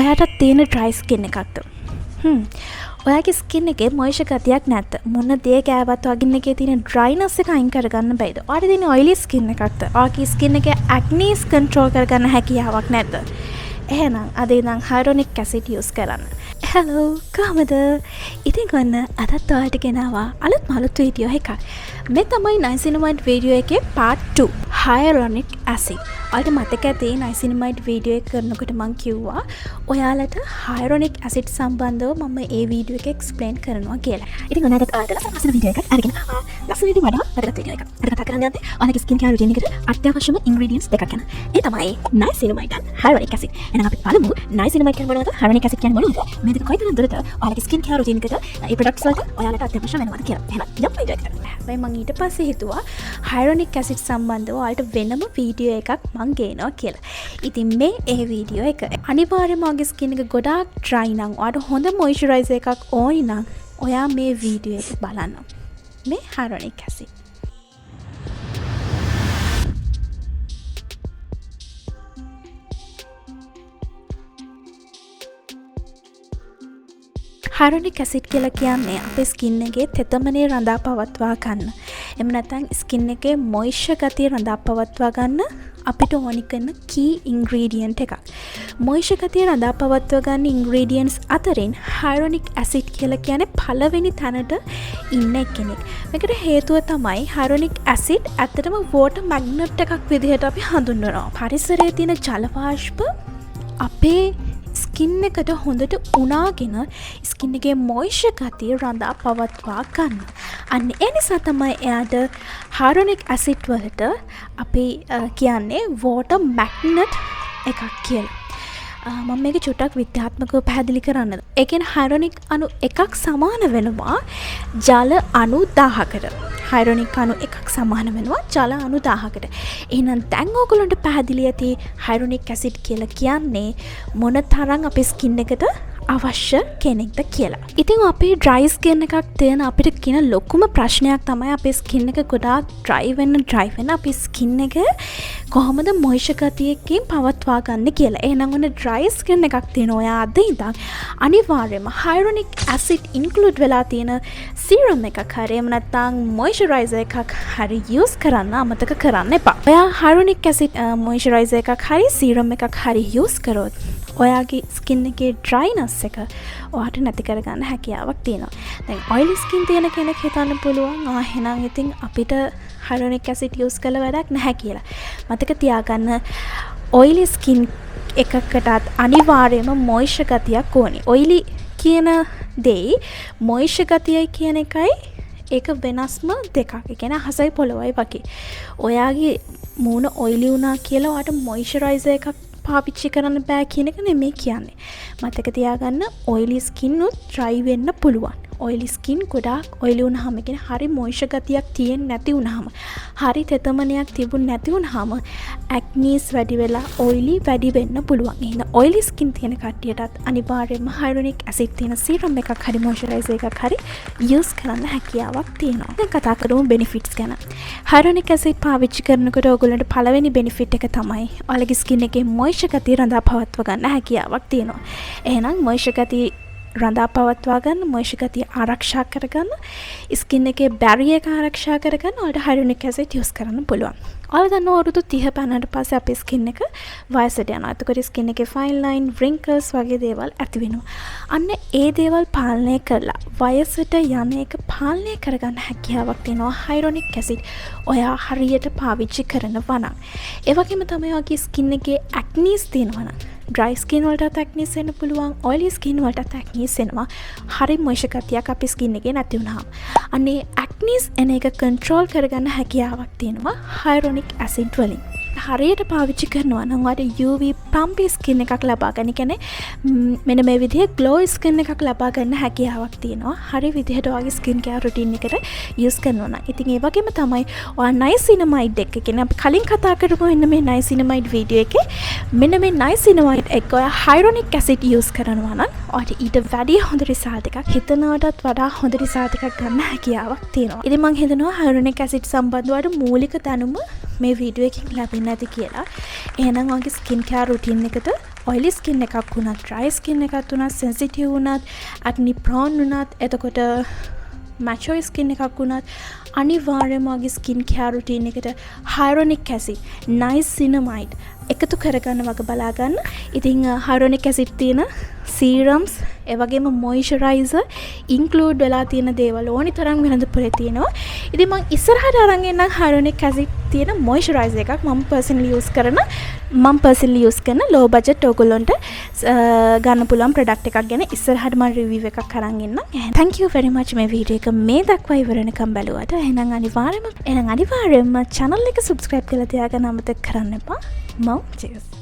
ඔයාට තියෙන dry skin එකක්ද? ඔයාගේ ස්කින් එකේ මොයිස්චර් ගතියක් නැත්ද? මොන දේ කෑවත් වගින් එකේ තියෙන ඩ්‍රයිනස් එක අයින් කරගන්න බැයිද? ඔයාට තියෙන ඔයිලි ස්කින් එකක්ද? ඔයාගේ ස්කින් එකේ ඇක්නීස් කන්ට්‍රෝල් කරගන්න හැකියාවක් නැද්ද? එහෙනම් අද ඉඳන් හයරොනික් ඇසිඩ් යූස් කරන්න. හෙලෝ කොහමද? ඉතින් ගන්න අදත් ඔයාලට ගෙනාවා අලුත් වීඩියෝ එකක්. මේ තමයි නයිසිනමයිඩ් වීඩියෝ එකේ part 2 හයරොනික් ඇසිඩ්. ඔයාලට මතක ඇති නයිසිනමයිඩ් වීඩියෝ එක කරනකොට මම කිව්වා ඔයාලට හයරොනික් ඇසිඩ් සම්බන්ධව මම ඒ වීඩියෝ එක එක්ස්ප්ලেইন කරනවා කියලා. ඉතින් ඔයාලට ලස්සන වීඩියෝ එකක් අරගෙන ආවා. ලස්සන වීඩියෝ වඩා වැදගත් වීඩියෝ එකක්. අද කතා කරන්න යන්නේ ඔයාලගේ ස්කින් කෙයාර් රුටීන් එකට අත්‍යවශ්‍යම ඉන්ග්‍රීඩියන්ට්ස් දෙකක් ගැන. ඒ තමයි නයිසිනමයිඩ් and හයරොනික් ඇසිඩ්. එහෙනම් අපි බලමු නයිසිනමයිඩ් කියන්නේ මොනවද? හයරොනික් ඇසිඩ් කියන්නේ මොනවද? මේ දෙක කොයිතරම් දුරට ඔයාලගේ ස්කින් කෙයාර් රුටීන් එකට මේ ප්‍රොඩක්ට්ස් වලට ඔයාලට අත්‍යවශ්‍ය වෙනවද කියලා. එහෙනම් යමු වීඩියෝ එකට. හැබැයි මම ඊට පස්සේ හිතුවා හයරොනික් ඇසිඩ් සම්බන්ධව ඔයාලට වෙනම වීඩියෝ එකක් මම ගේනවා කියලා. ඉතින් මේ ඒ වීඩියෝ එක අනිවාර්යයෙන්ම ඔයාගේ ස්කින් එක ගොඩාක් ඩ්‍රයි නම් ඔයාලට හොඳ මොයිස්චරයිසර් එකක් ඕනි නම් ඔයා මේ වීඩියෝ එක බලන්න. මේ හයරොනික් ඇසිඩ්. හයරොනික් ඇසිඩ් කියලා කියන්නේ අපේ ස්කින් එකේ තෙතමනේ රඳා පවත්වා ගන්න. එහෙම නැත්නම් ස්කින් එකේ මොයිස්චර් ගතිය රඳා පවත්වා ගන්න අපිට ඕනි කරන key ingredient එකක්. මොයිස්චර් ගතිය රඳා පවත්වා ගන්න ingredients අතරින් හයරොනික් ඇසිඩ් කියලා කියන්නේ පළවෙනි තැනට ඉන්න කෙනෙක්. මේකට හේතුව තමයි හයරොනික් ඇසිඩ් ඇත්තටම water magnet එකක් විදිහට අපි හඳුන්වනවා. පරිසරයේ තියෙන ජල වාෂ්ප අපේ ස්කින් එකට හොඳට උනාගෙන ස්කින් එකේ මොයිස්චර් ගතිය රඳා පවත්වා ගන්න. අන්න ඒ නිසා තමයි එයාට හයරොනික් ඇසිඩ් වලට අපි කියන්නේ water magnet එකක් කියලා. මම මේක චුට්ටක් විද්‍යාත්මකව පැහැදිලි කරන්නද. ඒ කියන්නේ හයරොනික් අණු එකක් සමාන වෙනවා ජල අණු 1000කට. හයරොනික් අණු එකක් සමාන වෙනවා ජල අණු 1000කට. එහෙනම් දැන් ඕගොල්ලන්ට පැහැදිලි ඇති හයරොනික් ඇසිඩ් කියලා කියන්නේ මොන තරම් අපේ ස්කින් එකට අවශ්‍ය කෙනෙක්ද කියලා. ඉතින් අපේ ඩ්‍රයි ස්කින් එකක් තියෙන අපිට කියන ලොකුම ප්‍රශ්නයක් තමයි අපේ ස්කින් එක ගොඩාක් ඩ්‍රයි වෙන්න අපේ ස්කින් එක කොහොමද මොයිස්චර් ගතියකින් පවත්වා ගන්න කියලා. එහෙනම් ඔන්න ඩ්‍රයි ස්කින් එකක් තියෙන ඔයා අද ඉඳන් අනිවාර්යයෙන්ම හයරොනික් ඇසිඩ් ඉන්ක්ලූඩ් වෙලා තියෙන සීරම් එකක් හරි එහෙම නැත්නම් මොයිස්චරයිසර් එකක් හරි යූස් කරන්න අමතක කරන්න එපා. ඔයා හයරොනික් ඇසිඩ් මොයිස්චරයිසර් එකක් හරි සීරම් එකක් හරි යූස් කරොත් ඔයාගේ ස්කින් එකේ ඩ්‍රයිනස් එක ඔයාට නැති කරගන්න හැකියාවක් තියෙනවා. දැන් ඔයිලි ස්කින් තියෙන කෙනෙක් හිතන්න පුළුවන් එහෙනම් ඉතින් අපිට හයරොනික් ඇසිඩ් යූස් කළ වැඩක් නැහැ කියලා. මතක තියාගන්න ඔයිලි ස්කින් එකකටත් අනිවාර්යයෙන්ම මොයිස්චර් ගතියක් ඕනි. ඔයිලි කියන දේ මොයිස්චර් ගතියයි කියන එකයි ඒක වෙනස්ම දෙකක්. ඒ කියන්නේ අහසයි පොළොවයි වගේ. ඔයාගේ මූණ ඔයිලි වුණා කියලා ඔයාට මොයිස්චරයිසර් එකක් පාවිච්චි කරන්න බෑ කියන එක නෙමෙයි කියන්නේ. මතක තියාගන්න ඔයිලි ස්කින් උත් ඩ්‍රයි වෙන්න පුළුවන්. ඔයිලි ස්කින් ගොඩාක් ඔයිලි වුණාම කියන්නේ හරි මොයිස්චර් ගතියක් තියෙන්නේ නැති වුණාම හරි තෙතමනයක් තිබුණ නැති වුණාම ඇක්නීස් වැඩි වෙලා ඔයිලි වැඩි වෙන්න පුළුවන්. එහෙනම් ඔයිලි ස්කින් තියෙන කට්ටියටත් අනිවාර්යයෙන්ම හයරොනික් ඇසිඩ් තියෙන සීරම් එකක් හරි මොයිස්චරයිසර් එකක් හරි යූස් කරන්න හැකියාවක් තියෙනවා. දැන් කතා කරමු බෙනිෆිට්ස් ගැන. හයරොනික් ඇසිඩ් පාවිච්චි කරනකොට ඔයගොල්ලන්ට පළවෙනි බෙනිෆිට් එක තමයි ඔයාලගේ ස්කින් එකේ මොයිස්චර් ගතිය රඳා පවත්වා ගන්න හැකියාවක් තියෙනවා. එහෙනම් මොයිස්චර් ගතිය රඳා පවත්වා ගන්න මොයිස්චර් ගතිය ආරක්ෂා කරගන්න ස්කින් එකේ බැරියර් එක ආරක්ෂා කරගන්න ඔයාලට හයරොනික් ඇසිඩ් යූස් කරන්න පුළුවන්. ඔයාලා දන්නවා අවුරුදු 30 පැනනට පස්සේ අපේ ස්කින් එක වයසට යනවා. එතකොට ස්කින් එකේ ෆයින් ලයින් wrinkles වගේ දේවල් ඇති වෙනවා. අන්න ඒ දේවල් පාලනය කරලා වයසට යන එක පාලනය කරගන්න හැකියාවක් තියෙනවා හයරොනික් ඇසිඩ් ඔයා හරියට පාවිච්චි කරනවා නම්. ඒ වගේම තමයි ඔයාගේ ස්කින් එකේ ඇක්නීස් තියෙනවා නම් ඩ්‍රයි ස්කින් වලට ඇක්නීස් එන්න පුළුවන්. ඔයිලි ස්කින් වලට ඇක්නීස් එනවා. හරි මොයිස්චර් ගතියක් අපේ ස්කින් එකේ නැති වුණාම. අනේ ඇක්නීස් එන එක කන්ට්‍රෝල් කරගන්න හැකියාවක් තියෙනවා හයරොනික් ඇසිඩ් වලින්. හරියට පාවිච්චි කරනවා නම් ඔයාලට UV පම්පි ස්කින් එකක් ලබා ගන්න කියන්නේ මෙන්න මේ විදිහේ ග්ලෝ ස්කින් එකක් ලබා ගන්න හැකියාවක් තියෙනවා. හරි විදිහට ඔයාගේ ස්කින් කෙයාර් රුටීන් එකට යූස් කරනවා නම්. ඉතින් ඒ වගේම තමයි ඔයා නයිසිනමයිඩ් එක කියන්නේ අපි කලින් කතා කරපු මෙන්න මේ නයිසිනමයිඩ් වීඩියෝ එකේ මෙන්න මේ නයිසිනමයිඩ් එක ඔයා හයරොනික් ඇසිඩ් යූස් කරනවා නම් ඔයාට ඊට වැඩි හොඳ රිසල්ට් එකක් හිතනවටත් වඩා හොඳ රිසල්ට් එකක් ගන්න හැකියාවක් තියෙනවා. ඉතින් මම හිතනවා හයරොනික් ඇසිඩ් සම්බන්ධව මූලික දැනුම මේ වීඩියෝ එකකින් ලැබෙන්නේ නැති කියලා. එහෙනම් ඔයාගේ ස්කින් කෙයාර් රුටීන් එකට ඔයිලි ස්කින් එකක් වුණත් ඩ්‍රයි ස්කින් එකක් වුණත් සෙන්සිටිව් වුණත් ඇක්නි ප්‍රෝන් වුණත් එතකොට මැචොයි ස්කින් එකක් වුණත් අනිවාර්යයෙන්ම වගේ ස්කින් කෙයාර් රුටීන් එකට හයරොනික් ඇසිඩ් නයිසිනමයිඩ් එකතු කරගන්න වගේ බලාගන්න. ඉතින් හයරොනික් ඇසිඩ් තියෙන සීරම්ස් ඒ වගේම මොයිස්චරයිසර් ඉන්ක්ලූඩ් වෙලා තියෙන දේවල් ඕනි තරම් වෙළඳපොලේ තියෙනවා. ඉතින් මම ඉස්සරහට අරන් එන්නම් හයරොනික් ඇසිඩ් තියෙන මොයිස්චරයිසර් එකක් මම පර්සනලි යූස් කරන ලෝ බජට් ඕගොල්ලන්ට ගන්න පුළුවන් ප්‍රොඩක්ට් එකක් ගැන ඉස්සරහට මම රිවිව් එකක් අරන් එන්නම්. thank you very much මේ වීඩියෝ එක මේ දක්වා ඉවර වෙනකම් බලුවාට. එහෙනම් අනිවාර්යයෙන්ම channel එක subscribe කරලා තියාගන්න අමතක කරන්න එපා. cheers.